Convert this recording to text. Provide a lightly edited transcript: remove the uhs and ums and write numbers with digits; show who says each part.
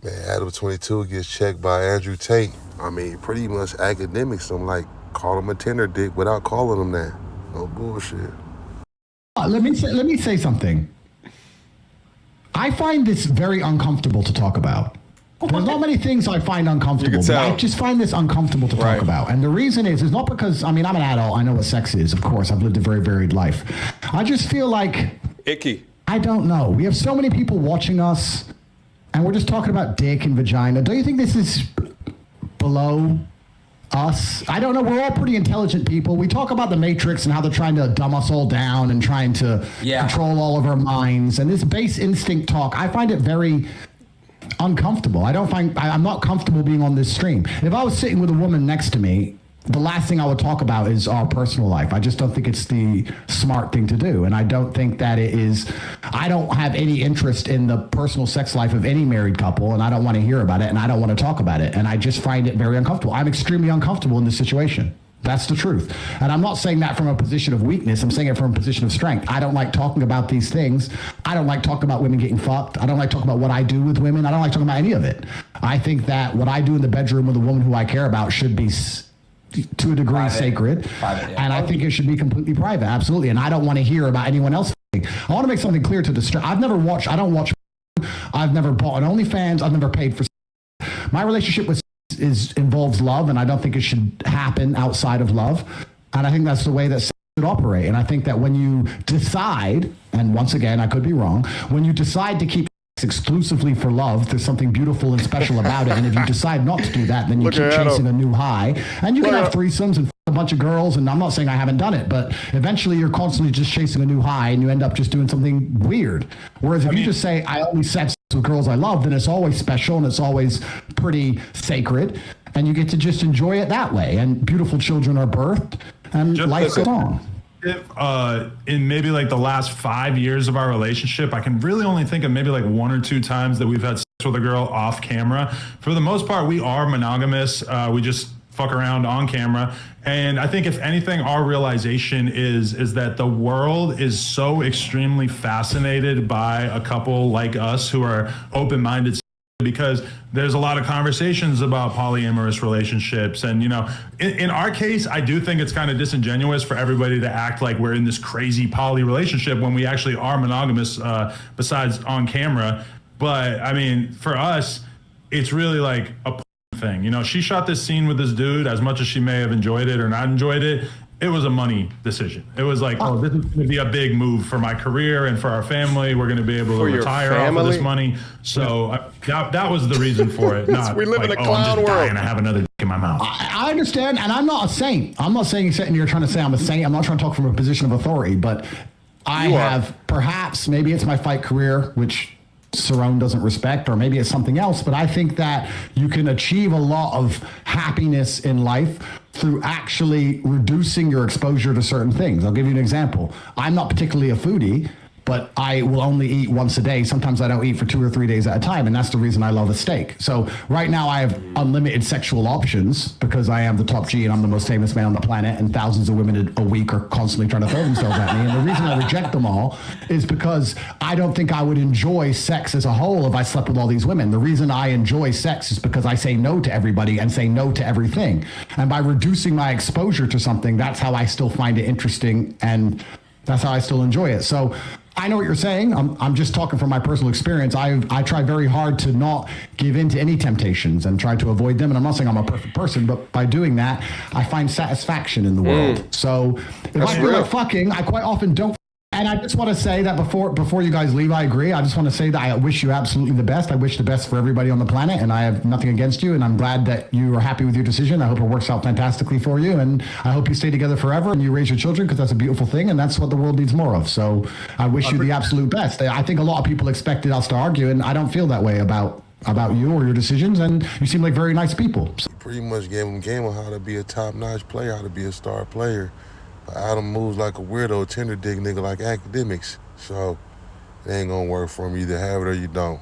Speaker 1: Man, Adam 22 gets checked by Andrew Tate. I mean, pretty much academics. I'm like, call him a tender dick without calling him that. No bullshit.
Speaker 2: Let me say something. I find this very uncomfortable to talk about. There's not many things I find uncomfortable, but I just find this uncomfortable to talk about. And the reason is not because, I mean, I'm an adult. I know what sex is, of course. I've lived a very varied life. I just feel like...
Speaker 3: Icky.
Speaker 2: I don't know. We have so many people watching us, and we're just talking about dick and vagina. Don't you think this is below us? I don't know. We're all pretty intelligent people. We talk about the Matrix and how they're trying to dumb us all down and trying to control all of our minds. And this base instinct talk, I find it very uncomfortable. I'm not comfortable being on this stream. If I was sitting with a woman next to me, the last thing I would talk about is our personal life. I just don't think it's the smart thing to do. And I don't think that it is, I don't have any interest in the personal sex life of any married couple, and I don't want to hear about it, and I don't want to talk about it. And I just find it very uncomfortable. I'm extremely uncomfortable in this situation. That's the truth. And I'm not saying that from a position of weakness. I'm saying it from a position of strength. I don't like talking about these things. I don't like talking about women getting fucked. I don't like talking about what I do with women. I don't like talking about any of it. I think that what I do in the bedroom with a woman who I care about should be to a degree sacred. And I think it should be completely private. Absolutely. And I don't want to hear about anyone else. I want to make something clear to the I don't watch. I've never bought an OnlyFans. I've never paid for. My relationship with involves love, and I don't think it should happen outside of love. And I think that's the way that sex should operate. And I think that when you decide, and once again, I could be wrong, when you decide to keep exclusively for love, there's something beautiful and special about it. And if you decide not to do that, then you keep chasing a new high. And you can have threesomes and a bunch of girls, and I'm not saying I haven't done it, but eventually you're constantly just chasing a new high, and you end up just doing something weird. Whereas if you just say, I only sex with girls I love, then it's always special and it's always pretty sacred, and you get to just enjoy it that way. And beautiful children are birthed, and life goes on.
Speaker 4: In maybe like the last 5 years of our relationship, I can really only think of maybe like 1 or 2 times that we've had sex with a girl off camera. For the most part, we are monogamous. We just fuck around on camera. And I think if anything, our realization is that the world is so extremely fascinated by a couple like us who are open-minded, because there's a lot of conversations about polyamorous relationships. And, you know, in our case, I do think it's kind of disingenuous for everybody to act like we're in this crazy poly relationship when we actually are monogamous, besides on camera. But I mean, for us, it's really like a thing. You know, she shot this scene with this dude. As much as she may have enjoyed it or not enjoyed it, it was a money decision. It was like, oh, this is going to be a big move for my career and for our family. We're going to be able to retire off of this money. So that was the reason for it. Not
Speaker 3: we live
Speaker 4: like,
Speaker 3: in a clown world.
Speaker 4: And I have another dick in my mouth.
Speaker 2: I understand, and I'm not a saint. I'm not saying you're trying to say I'm a saint. I'm not trying to talk from a position of authority, but I have perhaps, maybe it's my fight career, which Cerrone doesn't respect, or maybe it's something else, but I think that you can achieve a lot of happiness in life through actually reducing your exposure to certain things. I'll give you an example. I'm not particularly a foodie, but I will only eat once a day. Sometimes I don't eat for 2 or 3 days at a time, and that's the reason I love a steak. So right now I have unlimited sexual options because I am the top G and I'm the most famous man on the planet, and thousands of women a week are constantly trying to throw themselves at me. And the reason I reject them all is because I don't think I would enjoy sex as a whole if I slept with all these women. The reason I enjoy sex is because I say no to everybody and say no to everything. And by reducing my exposure to something, that's how I still find it interesting, and that's how I still enjoy it. So I know what you're saying. I'm just talking from my personal experience. I try very hard to not give in to any temptations and try to avoid them. And I'm not saying I'm a perfect person, but by doing that, I find satisfaction in the world. So if I feel like fucking, I quite often don't. And I just want to say that before you guys leave, I agree. I just want to say that I wish you absolutely the best. I wish the best for everybody on the planet, and I have nothing against you. And I'm glad that you are happy with your decision. I hope it works out fantastically for you, and I hope you stay together forever and you raise your children, because that's a beautiful thing, and that's what the world needs more of. So I wish you the absolute best. I think a lot of people expected us to argue, and I don't feel that way about you or your decisions, and you seem like very nice people.
Speaker 1: Pretty much gave him a game on how to be a top-notch player, how to be a star player. But Adam moves like a weirdo, tender dick nigga like academics. So it ain't gonna work for him. You either have it or you don't.